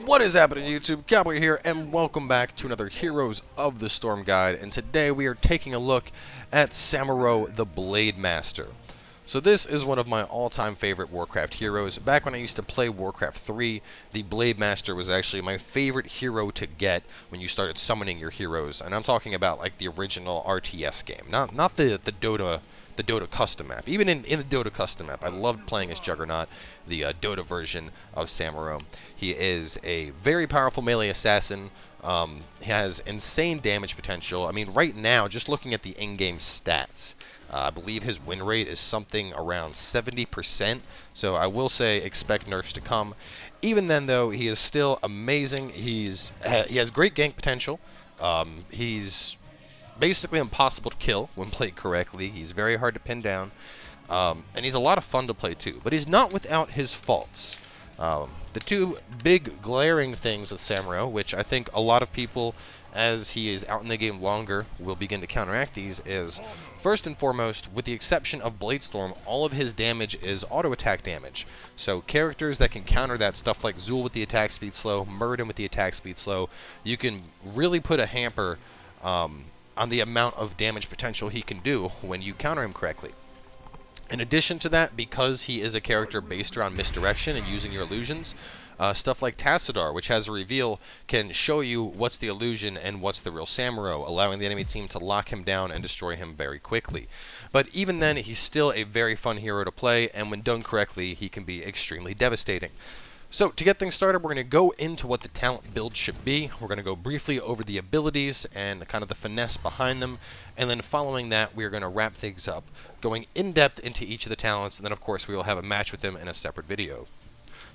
What is happening, YouTube? Cowboy here, and welcome back to another Heroes of the Storm guide. And today we are taking a look at Samuro the Blade Master. So this is one of my all-time favorite Warcraft heroes. Back when I used to play Warcraft 3, the Blade Master was actually my favorite hero to get when you started summoning your heroes. And I'm talking about like the original RTS game, not the Dota custom map. Even in the Dota custom map, I loved playing as Juggernaut, the Dota version of Samuro. He is a very powerful melee assassin. He has insane damage potential. I mean, right now, just looking at the in-game stats, I believe his win rate is something around 70%. So I will say expect nerfs to come. Even then, though, he is still amazing. He has great gank potential. He's basically impossible to kill when played correctly. He's very hard to pin down, and he's a lot of fun to play too. But he's not without his faults. The two big glaring things with Samuro, which I think a lot of people, as he is out in the game longer, will begin to counteract these, is first and foremost, with the exception of Bladestorm, all of his damage is auto-attack damage. So characters that can counter that, stuff like Zul with the attack speed slow, Muradin with the attack speed slow, you can really put a hamper on the amount of damage potential he can do when you counter him correctly. In addition to that, because he is a character based around misdirection and using your illusions, stuff like Tassadar, which has a reveal, can show you what's the illusion and what's the real Samuro, allowing the enemy team to lock him down and destroy him very quickly. But even then, he's still a very fun hero to play, and when done correctly, he can be extremely devastating. So, to get things started, we're going to go into what the talent build should be. We're going to go briefly over the abilities and kind of the finesse behind them. And then following that, we're going to wrap things up, going in-depth into each of the talents. And then, of course, we will have a match with them in a separate video.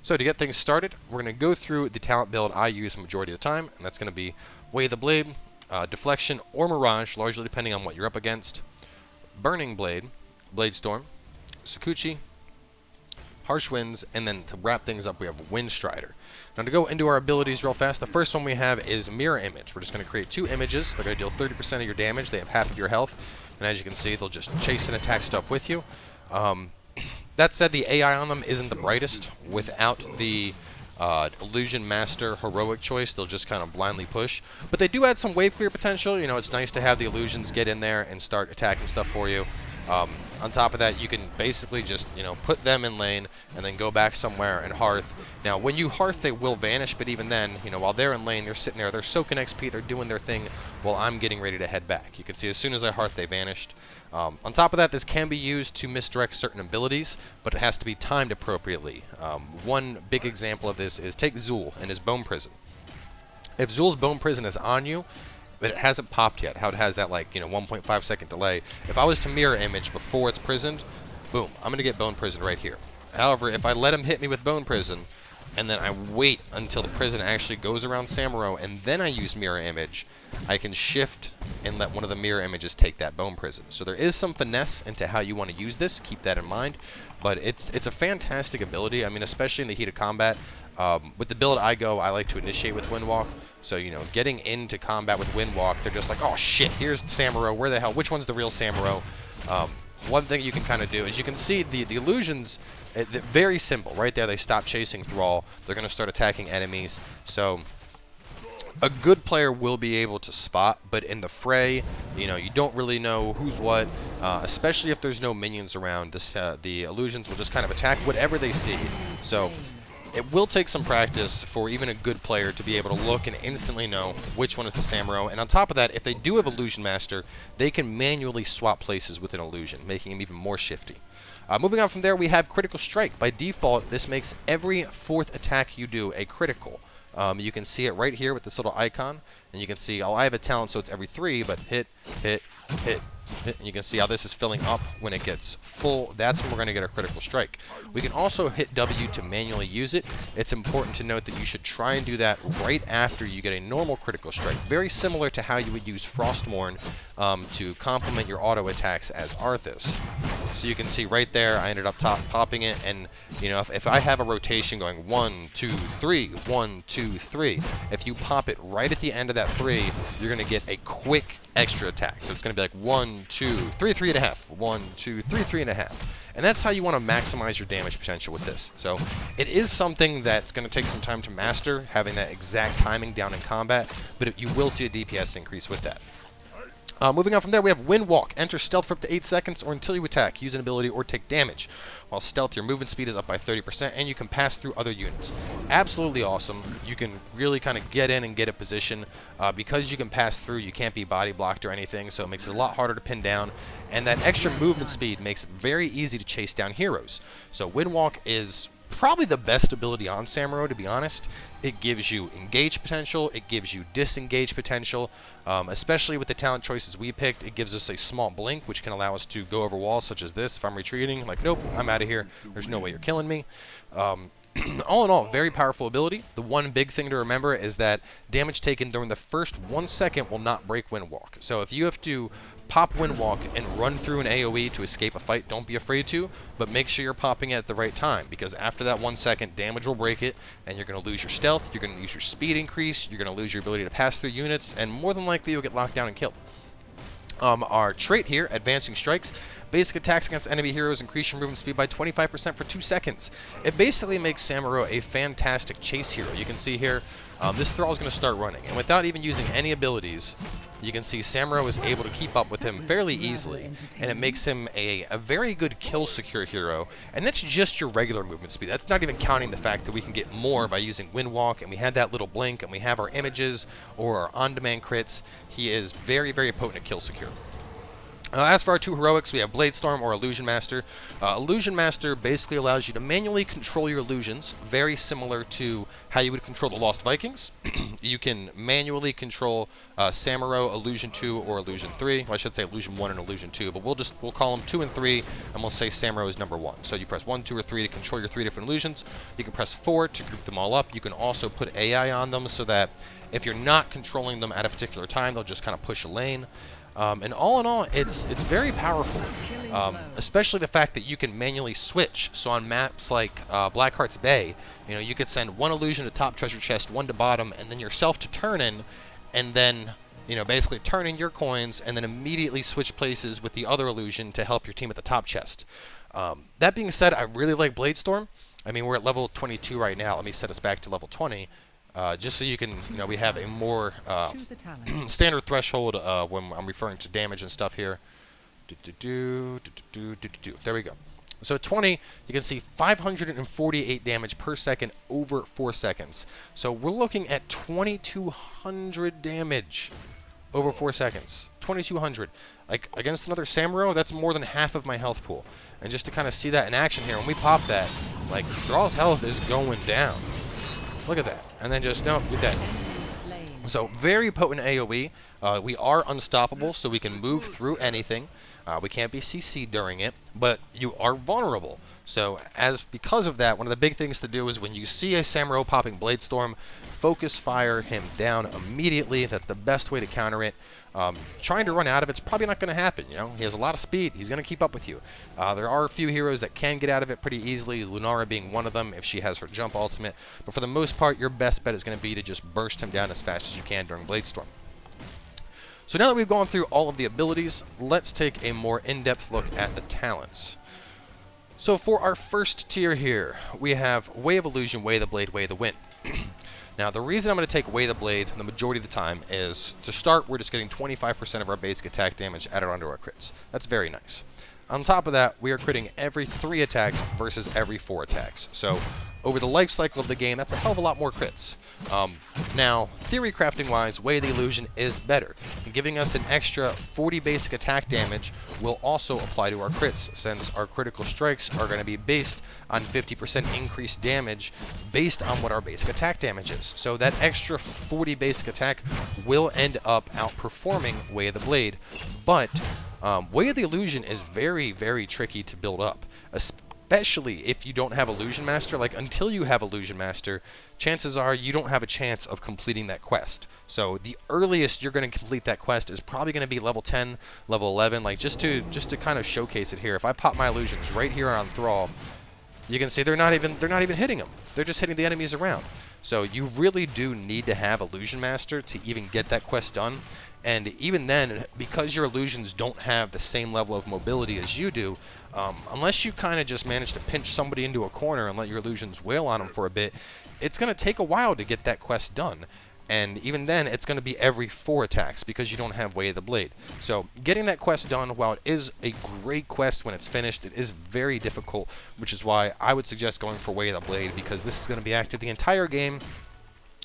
So, to get things started, we're going to go through the talent build I use the majority of the time. And that's going to be Way of the Blade, Deflection, or Mirage, largely depending on what you're up against. Burning Blade, Bladestorm, Sakuchi, Harsh Winds, and then to wrap things up, we have Windstrider. Now to go into our abilities real fast, the first one we have is Mirror Image. We're just going to create two images. They're going to deal 30% of your damage. They have half of your health. And as you can see, they'll just chase and attack stuff with you. That said, the AI on them isn't the brightest. Without the Illusion Master heroic choice, they'll just kind of blindly push. But they do add some wave clear potential. You know, it's nice to have the illusions get in there and start attacking stuff for you. On top of that, you can basically just, put them in lane and then go back somewhere and Hearth. Now, when you Hearth, they will vanish, but even then, while they're in lane, they're sitting there, they're soaking XP, they're doing their thing while I'm getting ready to head back. You can see as soon as I Hearth, they vanished. On top of that, this can be used to misdirect certain abilities, but it has to be timed appropriately. One big example of this is take Zul and his Bone Prison. If Zul's Bone Prison is on you, but it hasn't popped yet, how it has that 1.5 second delay. If I was to mirror image before it's prisoned, boom, I'm going to get Bone Prison right here. However, if I let him hit me with Bone Prison, and then I wait until the prison actually goes around Samuro, and then I use mirror image, I can shift and let one of the mirror images take that Bone Prison. So there is some finesse into how you want to use this, keep that in mind, but it's a fantastic ability. I mean, especially in the heat of combat. With the build I like to initiate with Windwalk. So, getting into combat with Windwalk, they're just like, oh shit, here's Samuro, where the hell, which one's the real Samuro? One thing you can kind of do is you can see the illusions, very simple, right there, they stop chasing Thrall, they're going to start attacking enemies, so a good player will be able to spot, but in the fray, you don't really know who's what, especially if there's no minions around, the illusions will just kind of attack whatever they see, so it will take some practice for even a good player to be able to look and instantly know which one is the Samuro. And on top of that, if they do have Illusion Master, they can manually swap places with an illusion, making him even more shifty. Moving on from there, we have Critical Strike. By default, this makes every fourth attack you do a critical. You can see it right here with this little icon, and you can see, I have a talent, so it's every 3, but hit, hit, hit. And you can see how this is filling up when it gets full. That's when we're going to get our Critical Strike. We can also hit W to manually use it. It's important to note that you should try and do that right after you get a normal Critical Strike. Very similar to how you would use Frostmourne to complement your auto attacks as Arthas. So you can see right there, I ended up popping it, and you know, if I have a rotation going 1, 2, 3, 1, 2, 3, if you pop it right at the end of that 3, you're going to get a quick extra attack. So it's going to be like 1, 2, 3, 3.5, 1, 2, 3, 3.5. And that's how you want to maximize your damage potential with this. So it is something that's going to take some time to master, having that exact timing down in combat, but you will see a DPS increase with that. Moving on from there, we have Wind Walk. Enter stealth for up to 8 seconds or until you attack, use an ability, or take damage. While stealth, your movement speed is up by 30%, and you can pass through other units. Absolutely awesome. You can really kind of get in and get a position. Because you can pass through, you can't be body blocked or anything, so it makes it a lot harder to pin down. And that extra movement speed makes it very easy to chase down heroes. So Wind Walk is probably the best ability on Samuro, to be honest. It gives you engage potential, it gives you disengage potential, especially with the talent choices we picked. It gives us a small blink, which can allow us to go over walls such as this. If I'm retreating, like, nope, I'm out of here, there's no way you're killing me. All in all, very powerful ability. The one big thing to remember is that damage taken during the first 1 second will not break Wind Walk. So if you have to pop Wind Walk and run through an AoE to escape a fight, don't be afraid to, but make sure you're popping it at the right time, because after that 1 second, damage will break it, and you're going to lose your stealth, you're going to lose your speed increase, you're going to lose your ability to pass through units, and more than likely you'll get locked down and killed. Our trait here, Advancing Strikes. Basic attacks against enemy heroes increase your movement speed by 25% for 2 seconds. It basically makes Samuro a fantastic chase hero. You can see here, this Thrall is going to start running, and without even using any abilities, you can see Samuro is able to keep up with him fairly easily, and it makes him a very good kill secure hero, and that's just your regular movement speed. That's not even counting the fact that we can get more by using Wind Walk, and we had that little blink, and we have our images or our on-demand crits. He is very, very potent at kill secure. As for our 2 heroics, we have Bladestorm or Illusion Master. Illusion Master basically allows you to manually control your illusions, very similar to how you would control the Lost Vikings. You can manually control Samuro, Illusion 2, or Illusion 3. Well, I should say Illusion 1 and Illusion 2, but we'll call them 2 and 3, and we'll say Samuro is number 1. So you press 1, 2, or 3 to control your 3 different illusions. You can press 4 to group them all up. You can also put AI on them so that if you're not controlling them at a particular time, they'll just kind of push a lane. And all in all, it's very powerful, especially the fact that you can manually switch. So on maps like Blackheart's Bay, you know, you could send 1 illusion to top treasure chest, 1 to bottom, and then yourself to turn in, and then, you know, basically turn in your coins, and then immediately switch places with the other illusion to help your team at the top chest. That being said, I really like Bladestorm. I mean, we're at level 22 right now. Let me set us back to level 20. Just so you can, you know, we have a more standard threshold when I'm referring to damage and stuff here. There we go. So at 20, you can see 548 damage per second over 4 seconds. So we're looking at 2,200 damage over 4 seconds. 2,200. Like, against another Samuro, that's more than half of my health pool. And just to kind of see that in action here, when we pop that, like, Thrall's health is going down. Look at that. And then just, no, you're dead. So, very potent AoE. We are unstoppable, so we can move through anything. We can't be CC'd during it, but you are vulnerable. So, because of that, one of the big things to do is when you see a Samuro popping Bladestorm, focus fire him down immediately. That's the best way to counter it. Trying to run out of it's probably not going to happen. You know, he has a lot of speed. He's going to keep up with you. There are a few heroes that can get out of it pretty easily, Lunara being one of them if she has her jump ultimate. But for the most part, your best bet is going to be to just burst him down as fast as you can during Bladestorm. So now that we've gone through all of the abilities, let's take a more in-depth look at the talents. So for our first tier here, we have Way of Illusion, Way of the Blade, Way of the Wind. Now, the reason I'm going to take Way of the Blade the majority of the time is, to start, we're just getting 25% of our basic attack damage added onto our crits. That's very nice. On top of that, we are critting every 3 attacks versus every 4 attacks. So, over the life cycle of the game, that's a hell of a lot more crits. Now, theory crafting-wise, Way of the Illusion is better. Giving us an extra 40 basic attack damage will also apply to our crits, since our critical strikes are going to be based on 50% increased damage based on what our basic attack damage is. So that extra 40 basic attack will end up outperforming Way of the Blade, but Way of the Illusion is very, very tricky to build up. especially if you don't have Illusion Master. Like, until you have Illusion Master, chances are you don't have a chance of completing that quest. So the earliest you're going to complete that quest is probably going to be level 10, level 11. Like, just to kind of showcase it here, if I pop my illusions right here on Thrall, you can see they're not even hitting them. They're just hitting the enemies around. So you really do need to have Illusion Master to even get that quest done. And even then, because your illusions don't have the same level of mobility as you do, unless you kind of just manage to pinch somebody into a corner and let your illusions wail on them for a bit, it's going to take a while to get that quest done. And even then, it's going to be every 4 attacks because you don't have Way of the Blade. So getting that quest done, while it is a great quest when it's finished, it is very difficult, which is why I would suggest going for Way of the Blade, because this is going to be active the entire game.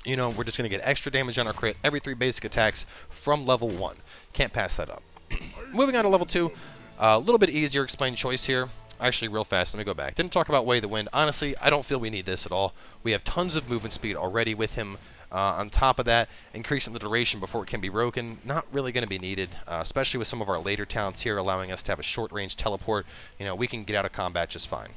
You know, we're just going to get extra damage on our crit every 3 basic attacks from level 1. Can't pass that up. Moving on to level 2, a little bit easier explained choice here. Actually, real fast, let me go back. Didn't talk about Way of the Wind. Honestly, I don't feel we need this at all. We have tons of movement speed already with him. On top of that, increasing the duration before it can be broken, not really going to be needed, especially with some of our later talents here allowing us to have a short-range teleport. You know, we can get out of combat just fine.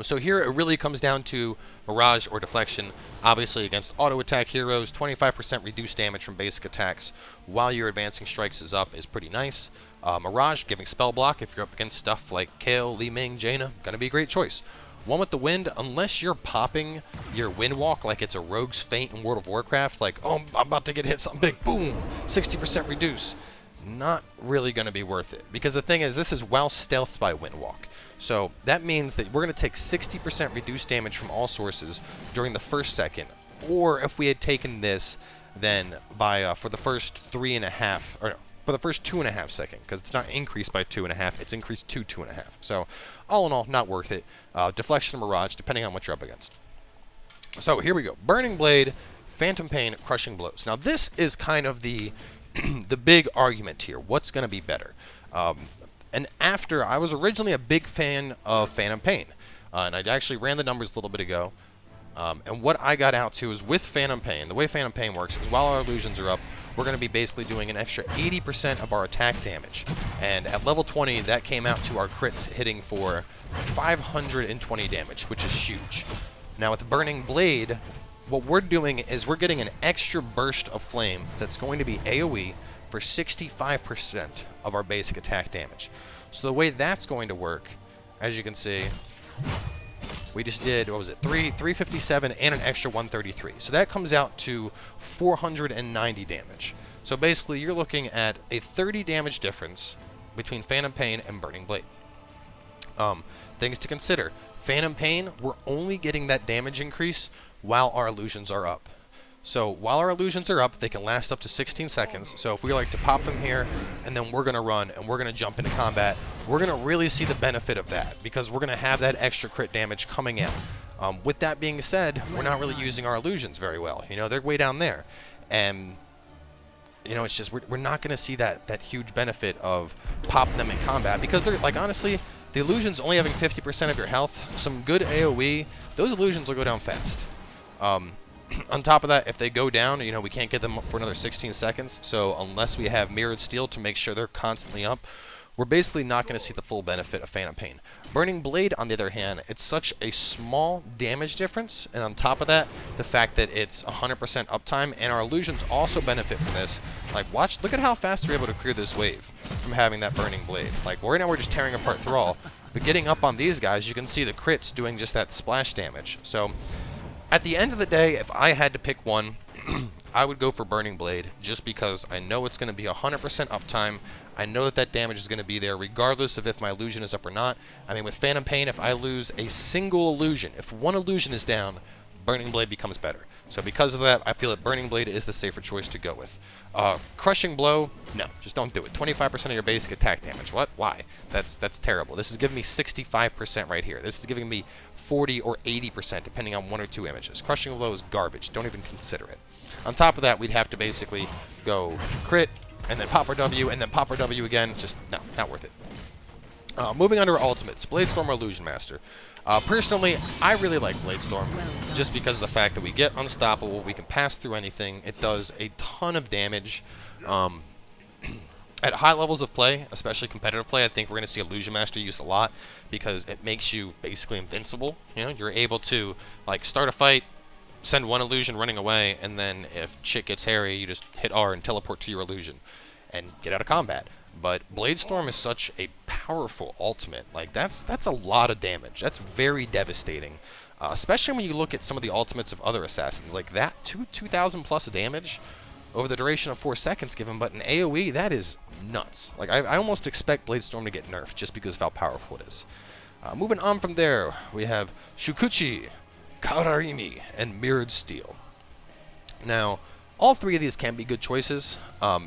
So here it really comes down to Mirage or Deflection. Obviously against auto attack heroes, 25% reduced damage from basic attacks while your advancing strikes is up is pretty nice. Mirage giving spell block if you're up against stuff like Kayle, Li-Ming, Jaina, gonna be a great choice. One with the Wind, unless you're popping your Wind Walk like it's a Rogue's Feint in World of Warcraft, like, oh, I'm about to get hit something big, boom, 60% reduce. Not really going to be worth it. Because the thing is, this is while stealthed by Wind Walk. So that means that we're going to take 60% reduced damage from all sources during the first second. Or if we had taken this, then by for the first 3.5, or no, for the first 2.5 seconds, because it's not increased by 2.5, it's increased to 2.5. So all in all, not worth it. Deflection and Mirage, depending on what you're up against. So here we go. Burning Blade, Phantom Pain, Crushing Blows. Now this is kind of the the big argument here. What's going to be better? And after, I was originally a big fan of Phantom Pain, and I actually ran the numbers a little bit ago. And what I got out to is with Phantom Pain, the way Phantom Pain works is while our illusions are up, we're going to be basically doing an extra 80% of our attack damage. And at level 20, that came out to our crits hitting for 520 damage, which is huge. Now with Burning Blade, what we're doing is we're getting an extra burst of flame that's going to be AoE for 65% of our basic attack damage. So the way that's going to work, as you can see, we just did, what was it, 357 and an extra 133. So that comes out to 490 damage. So basically you're looking at a 30 damage difference between Phantom Pain and Burning Blade. Things to consider. Phantom Pain, we're only getting that damage increase while our illusions are up. So while our illusions are up, they can last up to 16 seconds. So if we like to pop them here, and then we're going to run, and we're going to jump into combat, we're going to really see the benefit of that, because we're going to have that extra crit damage coming in. With that being said, we're not really using our illusions very well. You know, they're way down there. And, you know, it's just, we're not going to see that huge benefit of popping them in combat, because they're, like, honestly, the illusions only having 50% of your health, some good AoE, those illusions will go down fast. On top of that, if they go down, you know, we can't get them up for another 16 seconds. So unless we have Mirrored Steel to make sure they're constantly up, we're basically not going to see the full benefit of Phantom Pain. Burning Blade, on the other hand, it's such a small damage difference. And on top of that, the fact that it's 100% uptime, and our illusions also benefit from this. Like, look at how fast we're able to clear this wave from having that Burning Blade. Like, right now we're just tearing apart Thrall. But getting up on these guys, you can see the crits doing just that splash damage. So at the end of the day, if I had to pick one, I would go for Burning Blade, just because I know it's going to be 100% uptime. I know that damage is going to be there regardless of if my illusion is up or not. I mean, with Phantom Pain, if I lose a single illusion, if one illusion is down, Burning Blade becomes better. So because of that, I feel that Burning Blade is the safer choice to go with. Crushing Blow, no, just don't do it. 25% of your basic attack damage. What? Why? That's terrible. This is giving me 65% right here. This is giving me 40 or 80% depending on 1 or 2 images. Crushing Blow is garbage. Don't even consider it. On top of that, we'd have to basically go crit, and then pop our W, and then pop our W again. Just, no, not worth it. Moving on to our ultimates, Bladestorm or Illusion Master. Personally, I really like Bladestorm, just because of the fact that we get unstoppable, we can pass through anything, it does a ton of damage. At high levels of play, especially competitive play, I think we're going to see Illusion Master used a lot because it makes you basically invincible. You know, you're able to like start a fight, send one illusion running away, and then if shit gets hairy, you just hit R and teleport to your illusion and get out of combat. But Blade Storm is such a powerful ultimate. Like that's a lot of damage. That's very devastating, especially when you look at some of the ultimates of other assassins. Like that 2,000 plus damage over the duration of 4 seconds given, but in AoE, that is nuts. Like, I almost expect Blade Storm to get nerfed just because of how powerful it is. Moving on from there, we have Shukuchi, Kararimi, and Mirrored Steel. Now, all three of these can be good choices.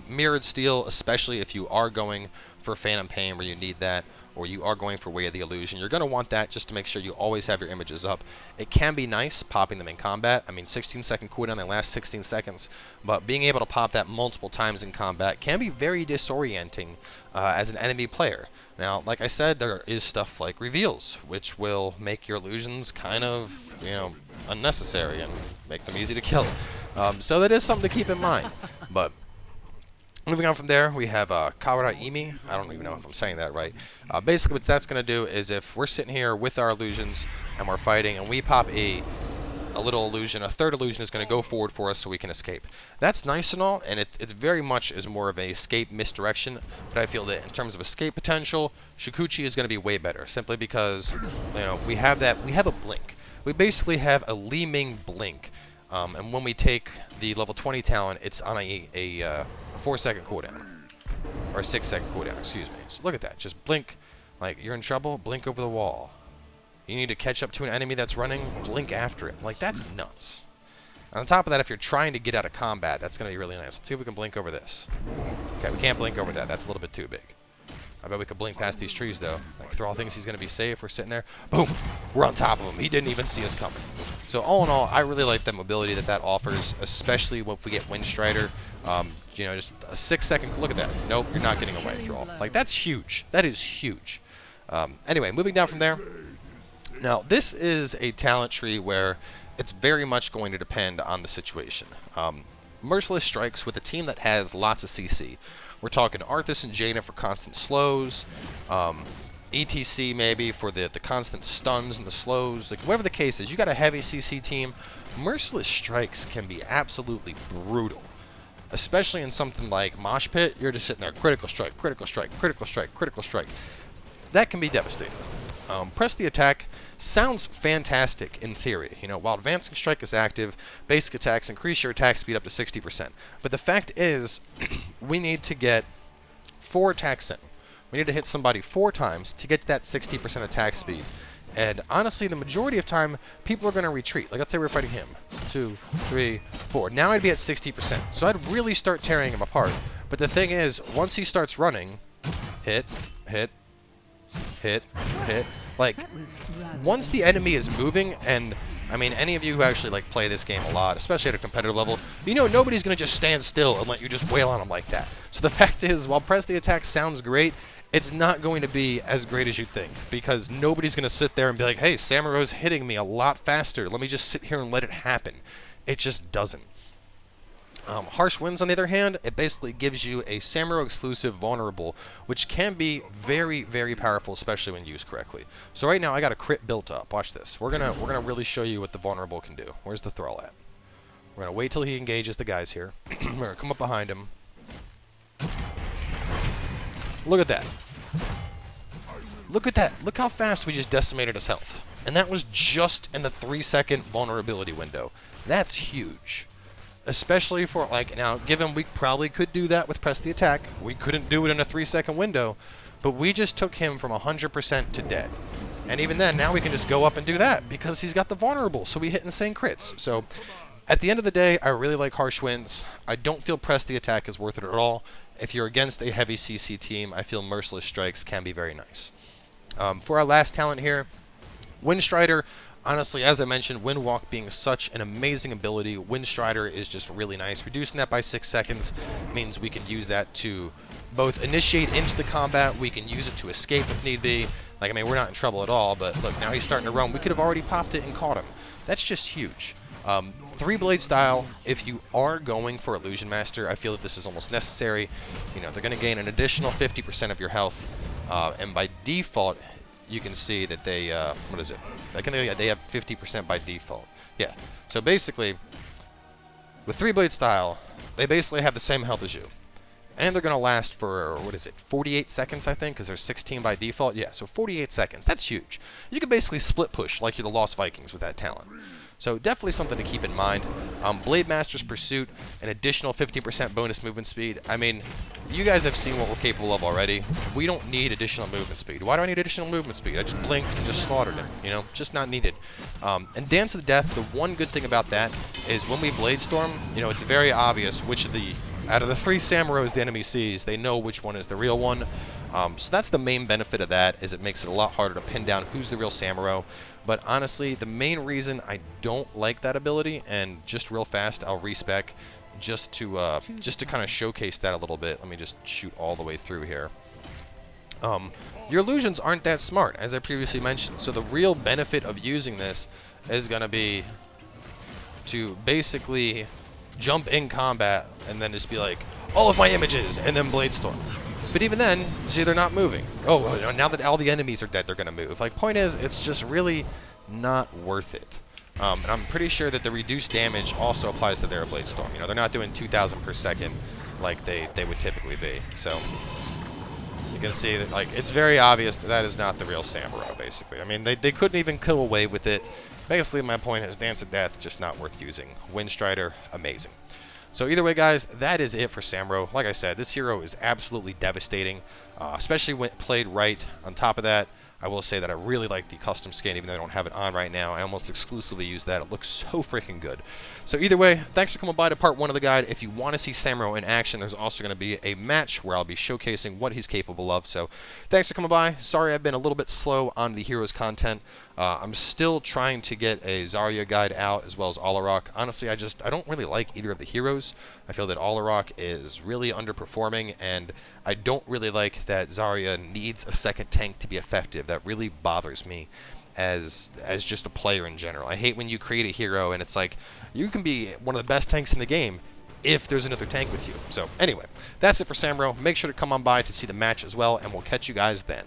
Mirrored Steel, especially if you are going for Phantom Pain where you need that, or you are going for Way of the Illusion, you're going to want that just to make sure you always have your images up. It can be nice popping them in combat. I mean, 16-second cooldown, they last 16 seconds, but being able to pop that multiple times in combat can be very disorienting as an enemy player. Now, like I said, there is stuff like reveals, which will make your illusions kind of, you know, unnecessary and make them easy to kill. So that is something to keep in mind. But moving on from there, we have Kawaraimi. I don't even know if I'm saying that right. Basically, what that's going to do is if we're sitting here with our illusions and we're fighting and we pop a little illusion, a third illusion is going to go forward for us so we can escape. That's nice and all, and it's very much is more of an escape misdirection, but I feel that in terms of escape potential, Shukuchi is going to be way better, simply because, you know, we have a blink. We basically have a Li-Ming blink, and when we take the level 20 talent, it's on a 4-second cooldown, or a 6-second cooldown, excuse me. So look at that, just blink, like you're in trouble, blink over the wall. You need to catch up to an enemy that's running, blink after it. Like, that's nuts. On top of that, if you're trying to get out of combat, that's going to be really nice. Let's see if we can blink over this. Okay, we can't blink over that. That's a little bit too big. I bet we could blink past these trees, though. Like, Thrall thinks he's going to be safe. We're sitting there. Boom! We're on top of him. He didn't even see us coming. So, all in all, I really like the mobility that offers, especially if we get Windstrider. You know, just a 6-second... Look at that. Nope, you're not getting away, Thrall. Like, that's huge. That is huge. Anyway, moving down from there. Now, this is a talent tree where it's very much going to depend on the situation. Merciless Strikes with a team that has lots of CC. We're talking Arthas and Jaina for constant slows, ETC maybe for the constant stuns and the slows. Like, whatever the case is, you got a heavy CC team, Merciless Strikes can be absolutely brutal. Especially in something like Mosh Pit, you're just sitting there, critical strike, critical strike, critical strike, critical strike. That can be devastating. Press the attack sounds fantastic in theory. You know, while advancing strike is active, basic attacks increase your attack speed up to 60%. But the fact is, we need to get 4 attacks in. We need to hit somebody 4 times to get that 60% attack speed. And honestly, the majority of time, people are going to retreat. Like, let's say we're fighting him. 2, 3, 4. Now I'd be at 60%. So I'd really start tearing him apart. But the thing is, once he starts running, hit, hit, hit, hit. Like, once the enemy is moving, and I mean, any of you who actually like play this game a lot, especially at a competitive level, you know nobody's going to just stand still and let you just wail on them like that. So the fact is, while press the attack sounds great, it's not going to be as great as you think, because nobody's going to sit there and be like, hey, Samuro's hitting me a lot faster. Let me just sit here and let it happen. It just doesn't. Harsh Winds, on the other hand, it basically gives you a Samuro exclusive vulnerable, which can be very, very powerful, especially when used correctly. So right now, I got a crit built up. Watch this. We're gonna really show you what the vulnerable can do. Where's the Thrall at? We're gonna wait till he engages the guys here. We're gonna come up behind him. Look at that. Look at that. Look how fast we just decimated his health. And that was just in the 3-second vulnerability window. That's huge. Especially for, like, now, given we probably could do that with press the attack. We couldn't do it in a 3-second window. But we just took him from 100% to dead. And even then, now we can just go up and do that because he's got the vulnerable. So we hit insane crits. So at the end of the day, I really like Harsh Winds. I don't feel press the attack is worth it at all. If you're against a heavy CC team, I feel Merciless Strikes can be very nice. For our last talent here, Windstrider. Honestly, as I mentioned, Windwalk being such an amazing ability, Windstrider is just really nice. Reducing that by 6 seconds means we can use that to both initiate into the combat, we can use it to escape if need be. Like, I mean, we're not in trouble at all, but look, now he's starting to run. We could have already popped it and caught him. That's just huge. Three blade style, if you are going for Illusion Master, I feel that this is almost necessary. You know, they're going to gain an additional 50% of your health, and by default, you can see that they, what is it? They have 50% by default. Yeah, so basically, with three blade style, they basically have the same health as you. And they're going to last for, what is it, 48 seconds, I think, because there's 16 by default. Yeah, so 48 seconds. That's huge. You can basically split push like you're the Lost Vikings with that talent. So definitely something to keep in mind. Blade Master's Pursuit, an additional 50% bonus movement speed. I mean, you guys have seen what we're capable of already. We don't need additional movement speed. Why do I need additional movement speed? I just blinked and just slaughtered him, you know, just not needed. And Dance of the Death, the one good thing about that is when we Blade Storm, you know, it's very obvious which of the, out of the three Samuros the enemy sees, they know which one is the real one. So that's the main benefit of that, is it makes it a lot harder to pin down who's the real Samuro. But honestly, the main reason I don't like that ability, and just real fast, I'll respec just to kind of showcase that a little bit. Let me just shoot all the way through here. Your illusions aren't that smart, as I previously mentioned. So the real benefit of using this is going to be to basically jump in combat and then just be like, all of my images, and then Blade Storm. But even then, see, they're not moving. Oh, now that all the enemies are dead, they're going to move. Like, point is, it's just really not worth it. And I'm pretty sure that the reduced damage also applies to their Blade Storm. You know, they're not doing 2,000 per second like they would typically be. So you can see that, like, it's very obvious that that is not the real Samuro, basically. I mean, they couldn't even kill away with it. Basically, my point is Dance of Death, just not worth using. Windstrider, amazing. So either way, guys, that is it for Samuro. Like I said, this hero is absolutely devastating, especially when played right. On top of that, I will say that I really like the custom skin, even though I don't have it on right now. I almost exclusively use that. It looks so freaking good. So either way, thanks for coming by to part 1 of the guide. If you want to see Samuro in action, there's also going to be a match where I'll be showcasing what he's capable of. So thanks for coming by. Sorry I've been a little bit slow on the heroes content. I'm still trying to get a Zarya guide out, as well as Olarak. Honestly, I don't really like either of the heroes. I feel that Olarak is really underperforming, and I don't really like that Zarya needs a second tank to be effective. That really bothers me as just a player in general. I hate when you create a hero and it's like, you can be one of the best tanks in the game if there's another tank with you. So anyway, that's it for Samuro. Make sure to come on by to see the match as well, and we'll catch you guys then.